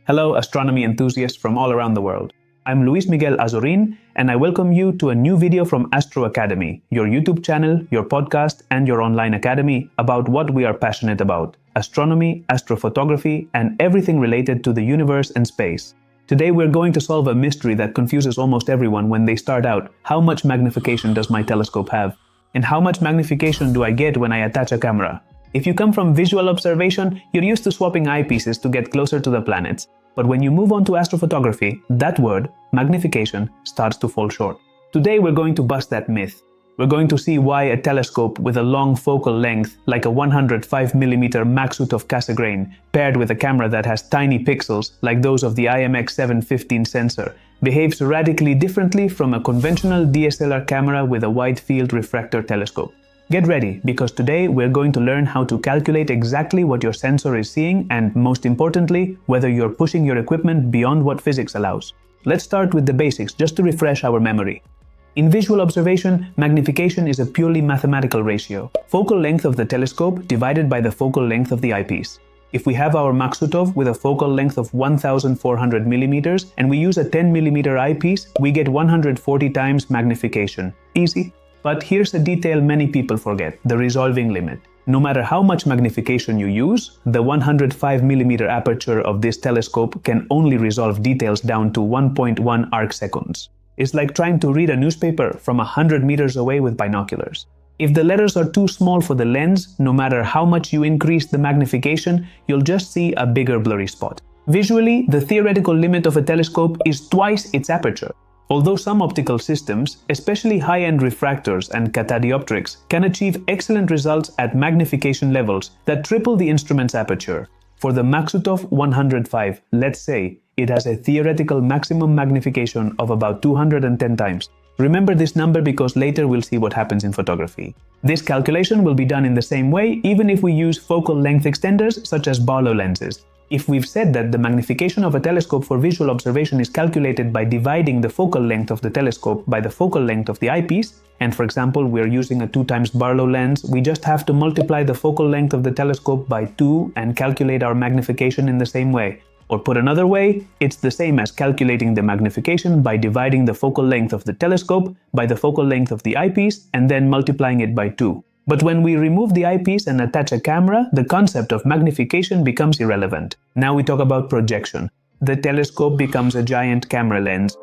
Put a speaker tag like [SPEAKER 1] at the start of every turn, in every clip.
[SPEAKER 1] Hello, astronomy enthusiasts from all around the world. I'm Luis Miguel Azorin, and I welcome you to a new video from Astroacademy, your YouTube channel, your podcast, and your online academy about what we are passionate about: astronomy, astrophotography, and everything related to the universe and space. Today we're going to solve a mystery that confuses almost everyone when they start out. How much magnification does my telescope have? And how much magnification do I get when I attach a camera? If you come from visual observation, you're used to swapping eyepieces to get closer to the planets. But when you move on to astrophotography, that word, magnification, starts to fall short. Today we're going to bust that myth. We're going to see why a telescope with a long focal length, like a 105mm Maksutov Cassegrain, paired with a camera that has tiny pixels, like those of the IMX715 sensor, behaves radically differently from a conventional DSLR camera with a wide-field refractor telescope. Get ready, because today we're going to learn how to calculate exactly what your sensor is seeing and, most importantly, whether you're pushing your equipment beyond what physics allows. Let's start with the basics just to refresh our memory. In visual observation, magnification is a purely mathematical ratio. Focal length of the telescope divided by the focal length of the eyepiece. If we have our Maksutov with a focal length of 1400 millimeters and we use a 10mm eyepiece, we get 140 times magnification. Easy. But here's a detail many people forget: the resolving limit. No matter how much magnification you use, the 105mm aperture of this telescope can only resolve details down to 1.1 arcseconds. It's like trying to read a newspaper from 100 meters away with binoculars. If the letters are too small for the lens, no matter how much you increase the magnification, you'll just see a bigger blurry spot. Visually, the theoretical limit of a telescope is twice its aperture. Although some optical systems, especially high-end refractors and catadioptrics, can achieve excellent results at magnification levels that triple the instrument's aperture. For the Maksutov 105, let's say, it has a theoretical maximum magnification of about 210 times. Remember this number because later we'll see what happens in photography. This calculation will be done in the same way even if we use focal length extenders such as Barlow lenses. If we've said that the magnification of a telescope for visual observation is calculated by dividing the focal length of the telescope by the focal length of the eyepiece, and for example we're using a 2x Barlow lens, we just have to multiply the focal length of the telescope by 2 and calculate our magnification in the same way. Or put another way, it's the same as calculating the magnification by dividing the focal length of the telescope by the focal length of the eyepiece and then multiplying it by 2. But when we remove the eyepiece and attach a camera, the concept of magnification becomes irrelevant. Now we talk about projection. The telescope becomes a giant camera lens.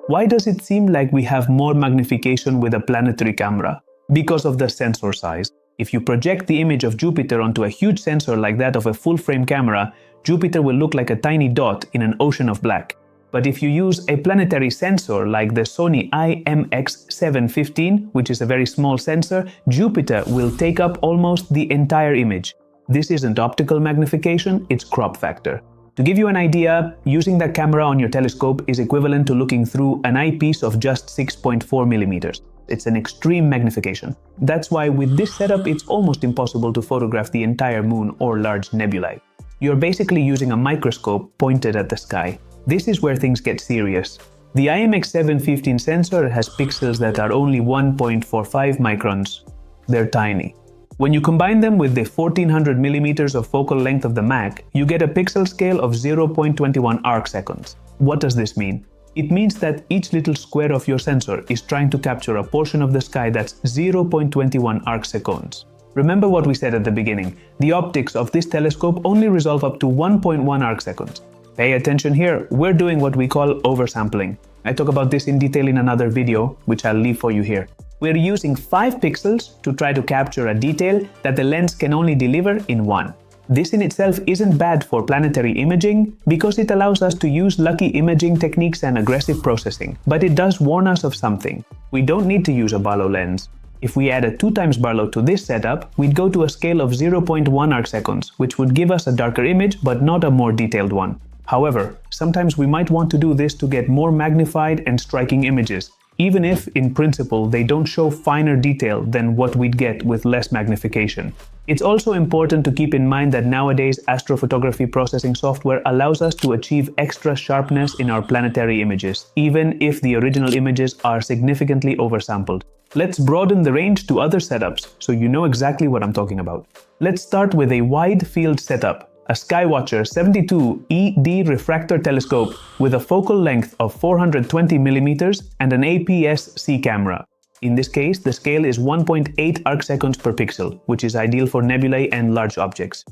[SPEAKER 1] Why does it seem like we have more magnification with a planetary camera? Because of the sensor size. If you project the image of Jupiter onto a huge sensor like that of a full-frame camera, Jupiter will look like a tiny dot in an ocean of black. But if you use a planetary sensor like the Sony IMX715, which is a very small sensor, Jupiter will take up almost the entire image. This isn't optical magnification, it's crop factor. To give you an idea, using that camera on your telescope is equivalent to looking through an eyepiece of just 6.4 millimeters. It's an extreme magnification. That's why with this setup it's almost impossible to photograph the entire moon or large nebulae. You're basically using a microscope pointed at the sky. This is where things get serious. The IMX715 sensor has pixels that are only 1.45 microns. They're tiny. When you combine them with the 1400 millimeters of focal length of the Mac, you get a pixel scale of 0.21 arcseconds. What does this mean? It means that each little square of your sensor is trying to capture a portion of the sky that's 0.21 arcseconds. Remember what we said at the beginning. The optics of this telescope only resolve up to 1.1 arcseconds. Pay attention here, we're doing what we call oversampling. I talk about this in detail in another video, which I'll leave for you here. We're using 5 pixels to try to capture a detail that the lens can only deliver in 1. This in itself isn't bad for planetary imaging because it allows us to use lucky imaging techniques and aggressive processing, but it does warn us of something. We don't need to use a Barlow lens. If we add a 2x Barlow to this setup, we'd go to a scale of 0.1 arcseconds, which would give us a darker image but not a more detailed one. However, sometimes we might want to do this to get more magnified and striking images, even if, in principle, they don't show finer detail than what we'd get with less magnification. It's also important to keep in mind that nowadays astrophotography processing software allows us to achieve extra sharpness in our planetary images, even if the original images are significantly oversampled. Let's broaden the range to other setups so you know exactly what I'm talking about. Let's start with a wide field setup. a Skywatcher 72 ED refractor telescope with a focal length of 420 mm and an APS-C camera. In this case, the scale is 1.8 arcseconds per pixel, which is ideal for nebulae and large objects.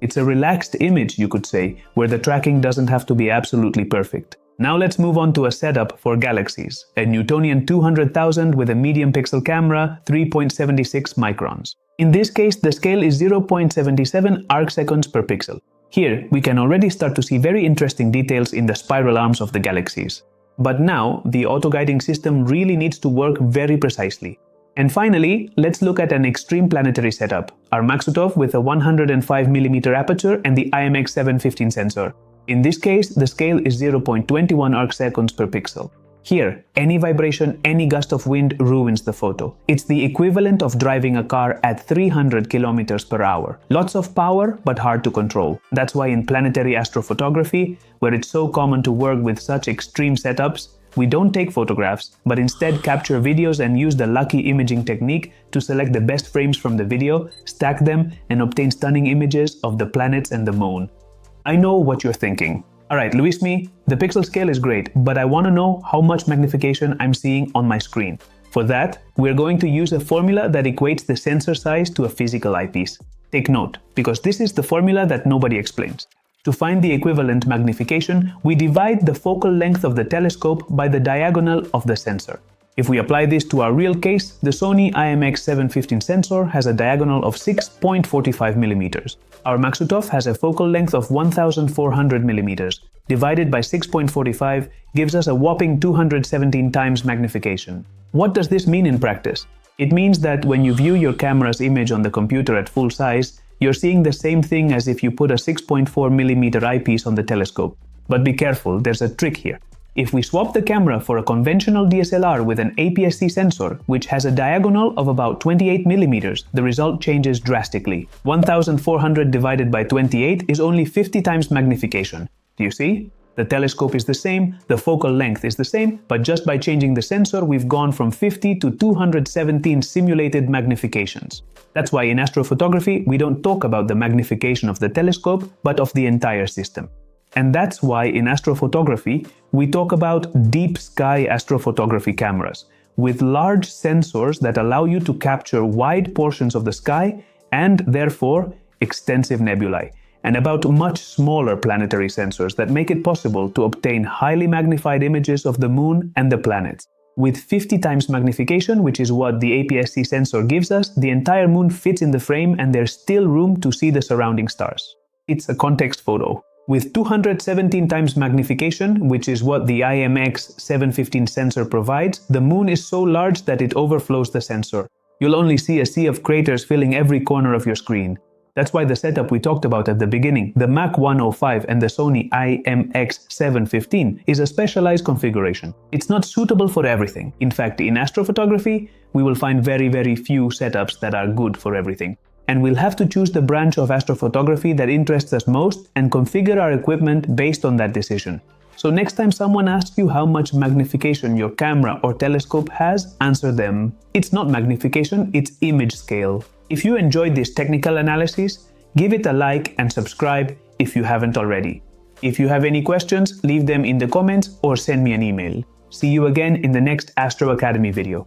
[SPEAKER 1] It's a relaxed image, you could say, where the tracking doesn't have to be absolutely perfect. Now let's move on to a setup for galaxies, a Newtonian 200,000 with a medium pixel camera, 3.76 microns. In this case, the scale is 0.77 arcseconds per pixel. Here, we can already start to see very interesting details in the spiral arms of the galaxies. But now, the auto-guiding system really needs to work very precisely. And finally, let's look at an extreme planetary setup, our Maksutov with a 105mm aperture and the IMX715 sensor. In this case, the scale is 0.21 arcseconds per pixel. Here, any vibration, any gust of wind ruins the photo. It's the equivalent of driving a car at 300 km per hour. Lots of power, but hard to control. That's why in planetary astrophotography, where it's so common to work with such extreme setups, we don't take photographs, but instead capture videos and use the lucky imaging technique to select the best frames from the video, stack them, and obtain stunning images of the planets and the moon. I know what you're thinking. Alright, Luismi, the pixel scale is great, but I want to know how much magnification I'm seeing on my screen. For that, we're going to use a formula that equates the sensor size to a physical eyepiece. Take note, because this is the formula that nobody explains. To find the equivalent magnification, we divide the focal length of the telescope by the diagonal of the sensor. If we apply this to our real case, the Sony IMX715 sensor has a diagonal of 6.45 mm. Our Maksutov has a focal length of 1400 mm. Divided by 6.45 gives us a whopping 217 times magnification. What does this mean in practice? It means that when you view your camera's image on the computer at full size, you're seeing the same thing as if you put a 6.4 mm eyepiece on the telescope. But be careful, there's a trick here. If we swap the camera for a conventional DSLR with an APS-C sensor, which has a diagonal of about 28 mm, the result changes drastically. 1400 divided by 28 is only 50 times magnification. Do you see? The telescope is the same, the focal length is the same, but just by changing the sensor, we've gone from 50 to 217 simulated magnifications. That's why in astrophotography, we don't talk about the magnification of the telescope, but of the entire system. And that's why in astrophotography, we talk about deep sky astrophotography cameras, with large sensors that allow you to capture wide portions of the sky and, therefore, extensive nebulae, and about much smaller planetary sensors that make it possible to obtain highly magnified images of the moon and the planets. With 50 times magnification, which is what the APS-C sensor gives us, the entire moon fits in the frame and there's still room to see the surrounding stars. It's a context photo. With 217 times magnification, which is what the IMX715 sensor provides, the moon is so large that it overflows the sensor. You'll only see a sea of craters filling every corner of your screen. That's why the setup we talked about at the beginning, the Mach-105 and the Sony IMX715, is a specialized configuration. It's not suitable for everything. In fact, in astrophotography, we will find very few setups that are good for everything. And we'll have to choose the branch of astrophotography that interests us most and configure our equipment based on that decision. So next time someone asks you how much magnification your camera or telescope has, answer them. It's not magnification, it's image scale. If you enjoyed this technical analysis, give it a like and subscribe if you haven't already. If you have any questions, leave them in the comments or send me an email. See you again in the next Astroacademy video.